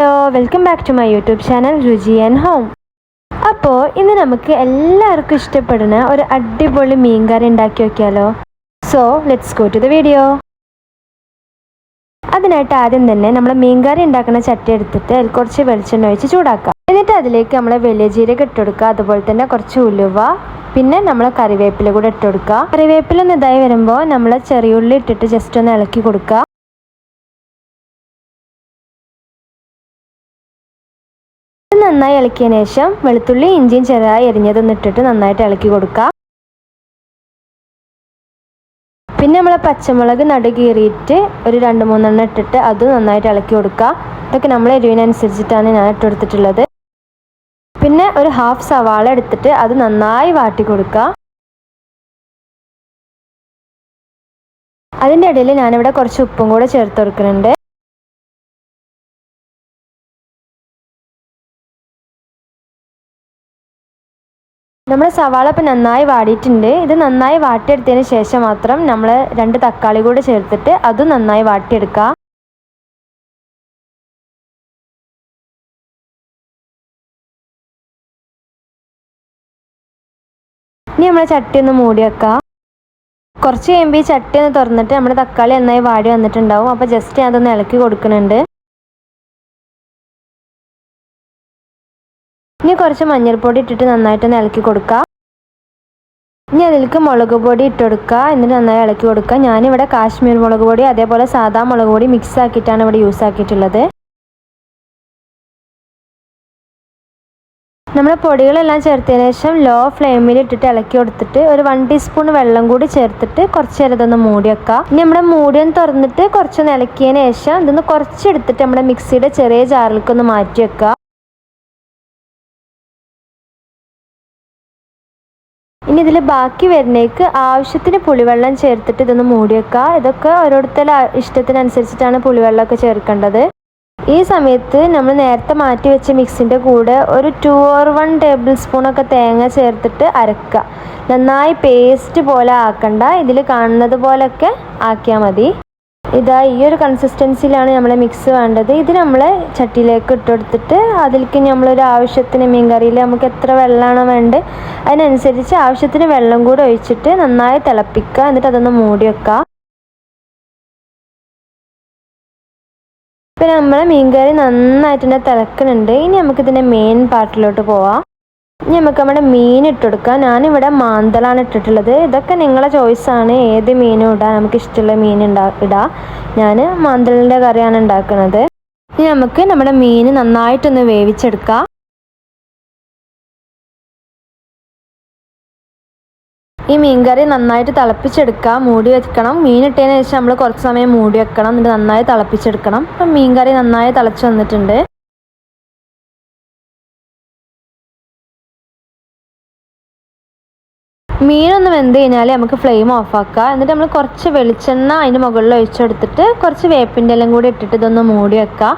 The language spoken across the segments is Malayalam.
Hello, welcome back to my YouTube channel Ruchi and home. അപ്പോൾ ഇന്ന് നമുക്ക് എല്ലാവർക്കും ഇഷ്ടപ്പെടുന്ന ഒരു അടിപൊളി മീൻ കറി ഉണ്ടാക്കി വയ്ക്കാമല്ലോ. So let's go to the video. അതിനായിട്ട് ആദ്യം തന്നെ നമ്മൾ മീൻ കറി ഉണ്ടാക്കുന്ന ചട്ടി എടുത്തിട്ട് അതിൽ കുറച്ച് വെളിച്ചെണ്ണ ഒഴിച്ച് ചൂടാക്കാം. എന്നിട്ട് അതിലേക്ക് നമ്മൾ വലിയ ജീരകം ഇട്ട് കൊടുക്കുക. അതുപോലെ തന്നെ കുറച്ച് ഉലുവ, പിന്നെ നമ്മൾ കറിവേപ്പില കൂടെ ഇട്ട് കൊടുക്കുക. കറിവേപ്പില ഒന്ന് ഇതായി വരുമ്പോൾ നമ്മൾ ചെറിയുള്ളി ഇട്ടിട്ട് ജസ്റ്റ് ഒന്ന് ഇളക്കി കൊടുക്കുക. നന്നായി ഇളക്കിയതിന് ശേഷം വെളുത്തുള്ളി ഇഞ്ചിയും ചെറുതായി എരിഞ്ഞതൊന്ന് ഇട്ടിട്ട് നന്നായിട്ട് ഇളക്കി കൊടുക്കുക. പിന്നെ നമ്മൾ പച്ചമുളക് നടുകീറിയിട്ട് ഒരു 2-3 ഇട്ടിട്ട് അത് നന്നായിട്ട് ഇളക്കി കൊടുക്കുക. ഇതൊക്കെ നമ്മൾ എരിവിനനുസരിച്ചിട്ടാണ് ഞാൻ ഇട്ട് കൊടുത്തിട്ടുള്ളത്. പിന്നെ ഒരു ഹാഫ് സവാള എടുത്തിട്ട് അത് നന്നായി വാട്ടി കൊടുക്കുക. അതിൻ്റെ ഇടയിൽ ഞാനിവിടെ കുറച്ച് ഉപ്പും കൂടെ ചേർത്ത് കൊടുക്കുന്നുണ്ട്. നമ്മുടെ സവാള ഇപ്പം നന്നായി വാടിയിട്ടുണ്ട്. ഇത് നന്നായി വാട്ടിയെടുത്തതിന് ശേഷം മാത്രം നമ്മൾ 2 തക്കാളി കൂടെ ചേർത്തിട്ട് അതും നന്നായി വാട്ടിയെടുക്കുക. ഇനി നമ്മൾ ചട്ടി ഒന്ന് മൂടി വെക്കുക. കുറച്ച് കഴിയുമ്പോൾ ഈ ചട്ടി ഒന്ന് തുറന്നിട്ട് നമ്മുടെ തക്കാളി നന്നായി വാടി വന്നിട്ടുണ്ടാവും. അപ്പോൾ ജസ്റ്റ് അതൊന്ന് ഇളക്കി കൊടുക്കുന്നുണ്ട്. ഇനി കുറച്ച് മഞ്ഞൾപ്പൊടി ഇട്ടിട്ട് നന്നായിട്ടൊന്ന് ഇളക്കി കൊടുക്കുക. ഇനി അതിലേക്ക് മുളക് പൊടി ഇട്ട് കൊടുക്കുക. എന്നിട്ട് നന്നായി ഇളക്കി കൊടുക്കുക. ഞാനിവിടെ കാശ്മീർ മുളക് പൊടി അതേപോലെ സാദാ മുളക് പൊടി മിക്സ് ആക്കിയിട്ടാണ് ഇവിടെ യൂസ് ആക്കിയിട്ടുള്ളത്. നമ്മൾ പൊടികളെല്ലാം ചേർത്തതിന് ശേഷം ലോ ഫ്ലെയിമിൽ ഇട്ടിട്ട് ഇളക്കി കൊടുത്തിട്ട് ഒരു 1 ടീസ്പൂൺ വെള്ളം കൂടി ചേർത്തിട്ട് കുറച്ച് നേരം ഇതൊന്ന് മൂടി വെക്കുക. ഇനി നമ്മുടെ മൂടിയൊന്ന് തുറന്നിട്ട് കുറച്ചൊന്ന് ഇളക്കിയതിന് ശേഷം ഇതൊന്ന് കുറച്ചെടുത്തിട്ട് നമ്മുടെ മിക്സിയുടെ ചെറിയ ജാറിലേക്കൊന്ന് മാറ്റി വെക്കുക. ഇനി ഇതിൽ ബാക്കി വരുന്നേക്ക് ആവശ്യത്തിന് പുളിവെള്ളം ചേർത്തിട്ട് ഇതൊന്ന് മൂടി വെക്കുക. ഇതൊക്കെ ഓരോരുത്തരുടെ ഇഷ്ടത്തിനനുസരിച്ചിട്ടാണ് പുളിവെള്ളമൊക്കെ ചേർക്കേണ്ടത്. ഈ സമയത്ത് നമ്മൾ നേരത്തെ മാറ്റി വെച്ച മിക്സിൻ്റെ കൂടെ ഒരു 2 or 1 ടേബിൾ സ്പൂണൊക്കെ തേങ്ങ ചേർത്തിട്ട് അരക്കുക. നന്നായി പേസ്റ്റ് പോലെ ആക്കണ്ട, ഇതിൽ കാണുന്നത് പോലെയൊക്കെ ആക്കിയാൽ മതി. ഇതാ ഈ ഒരു കൺസിസ്റ്റൻസിയിലാണ് നമ്മളെ മിക്സ് വേണ്ടത്. ഇത് നമ്മൾ ചട്ടിയിലേക്ക് ഇട്ടുകൊടുത്തിട്ട് അതിലേക്ക് നമ്മളൊരു ആവശ്യത്തിന് മീൻ കറിയിൽ നമുക്ക് എത്ര വെള്ളമാണോ വേണ്ടത് അതിനനുസരിച്ച് ആവശ്യത്തിന് വെള്ളം കൂടെ ഒഴിച്ചിട്ട് നന്നായി തിളപ്പിക്കുക. എന്നിട്ട് അതൊന്ന് മൂടി വെക്കുക. പിന്നെ നമ്മളെ മീൻ കറി നന്നായിട്ട് തന്നെ തിളക്കുന്നുണ്ട്. ഇനി നമുക്കിതിൻ്റെ മെയിൻ പാർട്ടിലോട്ട് പോവാം. ഇനി നമുക്ക് നമ്മുടെ മീൻ ഇട്ട് കൊടുക്കാം. ഞാനിവിടെ മാന്തളാണ് ഇട്ടിട്ടുള്ളത്. ഇതൊക്കെ നിങ്ങളെ ചോയ്സാണ്, ഏത് മീനും ഇടാം, നമുക്ക് ഇഷ്ടമുള്ള മീൻ ഇടാം. ഞാൻ മാന്തളിൻ്റെ കറിയാണ് ഉണ്ടാക്കുന്നത്. ഇനി നമുക്ക് നമ്മുടെ മീൻ നന്നായിട്ടൊന്ന് വേവിച്ചെടുക്കാം. ഈ മീൻ കറി നന്നായിട്ട് തിളപ്പിച്ചെടുക്കുക. മൂടി വെക്കണം. മീൻ ഇട്ടതിന് ശേഷം നമ്മൾ കുറച്ച് സമയം മൂടി വെക്കണം. എന്നിട്ട് നന്നായി തിളപ്പിച്ചെടുക്കണം. അപ്പം മീൻ കറി നന്നായി തിളച്ച് വന്നിട്ടുണ്ട്. മീനൊന്ന് വെന്ത് കഴിഞ്ഞാൽ നമുക്ക് ഫ്ലെയിം ഓഫാക്കുക. എന്നിട്ട് നമ്മൾ കുറച്ച് വെളിച്ചെണ്ണ അതിന് മുകളിൽ ഒഴിച്ചെടുത്തിട്ട് കുറച്ച് വേപ്പിൻ്റെ എല്ലാം കൂടി ഇട്ടിട്ട് ഇതൊന്ന് മൂടി വെക്കുക.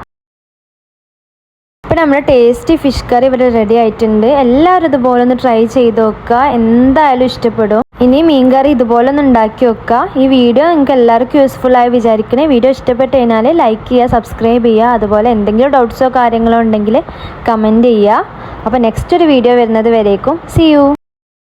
ഇപ്പം നമ്മുടെ ടേസ്റ്റി ഫിഷ് കറി ഇവിടെ റെഡി ആയിട്ടുണ്ട്. എല്ലാവരും ഇതുപോലെ ഒന്ന് ട്രൈ ചെയ്ത് നോക്കുക, എന്തായാലും ഇഷ്ടപ്പെടും. ഇനി മീൻ കറി ഇതുപോലെ ഒന്ന് ഉണ്ടാക്കി വെക്കുക. ഈ വീഡിയോ നിങ്ങൾക്ക് എല്ലാവർക്കും യൂസ്ഫുൾ ആയി വിചാരിക്കണേ. വീഡിയോ ഇഷ്ടപ്പെട്ട് കഴിഞ്ഞാൽ ലൈക്ക് ചെയ്യുക, സബ്സ്ക്രൈബ് ചെയ്യുക. അതുപോലെ എന്തെങ്കിലും ഡൗട്ട്സോ കാര്യങ്ങളോ ഉണ്ടെങ്കിൽ കമൻറ്റ് ചെയ്യുക. അപ്പോൾ നെക്സ്റ്റ് ഒരു വീഡിയോ വരുന്നത് വരേക്കും. See U.